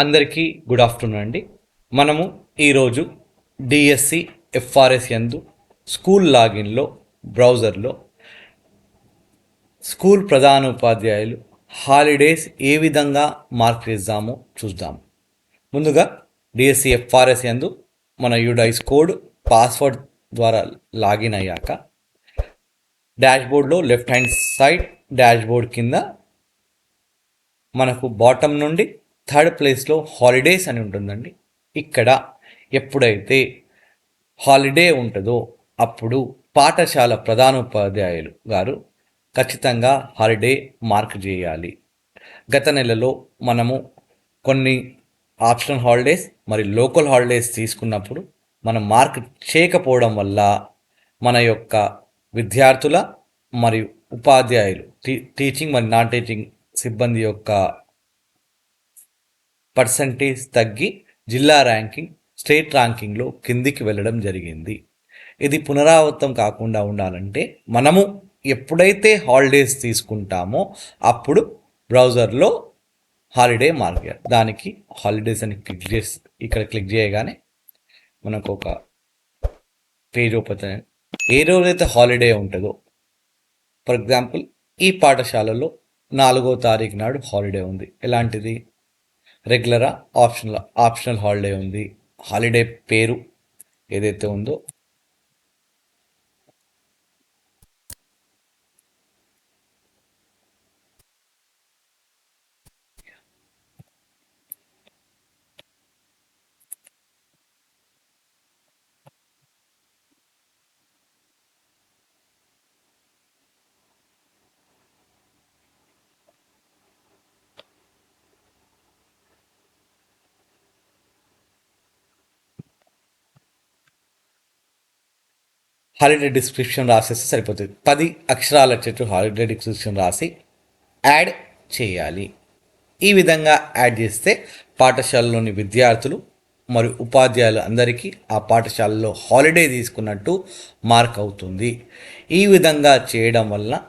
అందరికీ good afternoon అండి. మనము ఈరోజు డిఎస్సి ఎఫ్ఆర్ఎస్ యందు స్కూల్ లాగిన్లో బ్రౌజర్లో స్కూల్ ప్రధానోపాధ్యాయులు హాలిడేస్ ఏ విధంగా మార్క్ చేద్దామో చూద్దాము. ముందుగా డిఎస్సి ఎఫ్ఆర్ఎస్ యందు మన యూడైస్ కోడ్ పాస్వర్డ్ ద్వారా లాగిన్ అయ్యాక డాష్బోర్డ్లో లెఫ్ట్ హ్యాండ్ సైడ్ డాష్బోర్డ్ కింద మనకు బాటమ్ నుండి థర్డ్ ప్లేస్లో హాలిడేస్ అని ఉంటుందండి. ఇక్కడ ఎప్పుడైతే హాలిడే ఉంటుందో అప్పుడు పాఠశాల ప్రధానోపాధ్యాయులు గారు ఖచ్చితంగా హాలిడే మార్క్ చేయాలి. గత నెలలో మనము కొన్ని ఆప్షనల్ హాలిడేస్ మరియు లోకల్ హాలిడేస్ తీసుకున్నప్పుడు మనం మార్క్ చేయకపోవడం వల్ల మన యొక్క విద్యార్థుల మరియు ఉపాధ్యాయులు టీచింగ్ మరియు నాన్ టీచింగ్ సిబ్బంది యొక్క పర్సంటేజ్ తగ్గి జిల్లా ర్యాంకింగ్ స్టేట్ ర్యాంకింగ్లో కిందికి వెళ్ళడం జరిగింది. ఇది పునరావృతం కాకుండా ఉండాలంటే మనము ఎప్పుడైతే హాలిడేస్ తీసుకుంటామో అప్పుడు బ్రౌజర్లో హాలిడే మార్క్ చేయాలి. దానికి హాలిడేస్ అని ఇక్కడ క్లిక్ చేయగానే మనకు ఒక పేజ్ ఓపెన్ అయ్యి ఏ రోజైతే హాలిడే ఉంటుందో, ఫర్ ఎగ్జాంపుల్ ఈ పాఠశాలలో 4వ తారీఖు నాడు హాలిడే ఉంది. ఎలాంటిది? రెగ్యులరా ఆప్షనల్ హాలిడే ఉంది. హాలిడే పేరు ఏదైతే ఉందో హాలిడే డిస్క్రిప్షన్ రాసేస్తే సరిపోతుంది. 10 అక్షరాల చెట్టు హాలిడే డిస్క్రిప్షన్ రాసి యాడ్ చేయాలి. ఈ విధంగా యాడ్ చేస్తే పాఠశాలలోని విద్యార్థులు మరియు ఉపాధ్యాయులు అందరికీ ఆ పాఠశాలలో హాలిడే తీసుకున్నట్టు మార్క్ అవుతుంది. ఈ విధంగా చేయడం వల్ల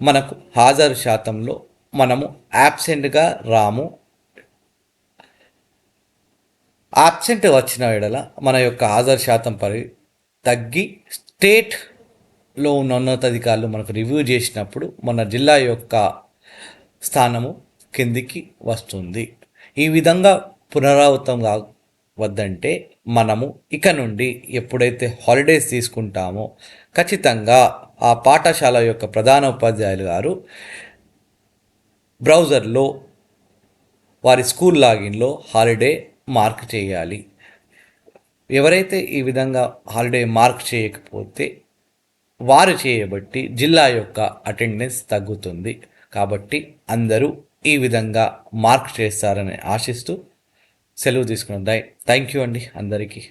మనకు హాజరు శాతంలో మనము యాబ్సెంట్గా రాము. యాబ్సెంట్ వచ్చిన ఎడల మన యొక్క హాజరు శాతం తగ్గి స్టేట్లో ఉన్న ఉన్నతాధికారులు మనకు రివ్యూ చేసినప్పుడు మన జిల్లా యొక్క స్థానము కిందికి వస్తుంది. ఈ విధంగా పునరావృతం వద్దంటే మనము ఇక నుండి ఎప్పుడైతే హాలిడేస్ తీసుకుంటామో ఖచ్చితంగా ఆ పాఠశాల యొక్క ప్రధానోపాధ్యాయులు గారు బ్రౌజర్లో వారి స్కూల్ లాగిన్లో హాలిడే మార్క్ చేయాలి. ఎవరైతే ఈ విధంగా హాలిడే మార్క్ చేయకపోతే వారు చేయబట్టి జిల్లా యొక్క అటెండెన్స్ తగ్గుతుంది. కాబట్టి అందరూ ఈ విధంగా మార్క్ చేస్తారని ఆశిస్తూ సెలవు తీసుకున్నాం. థ్యాంక్ యూ అండి అందరికీ.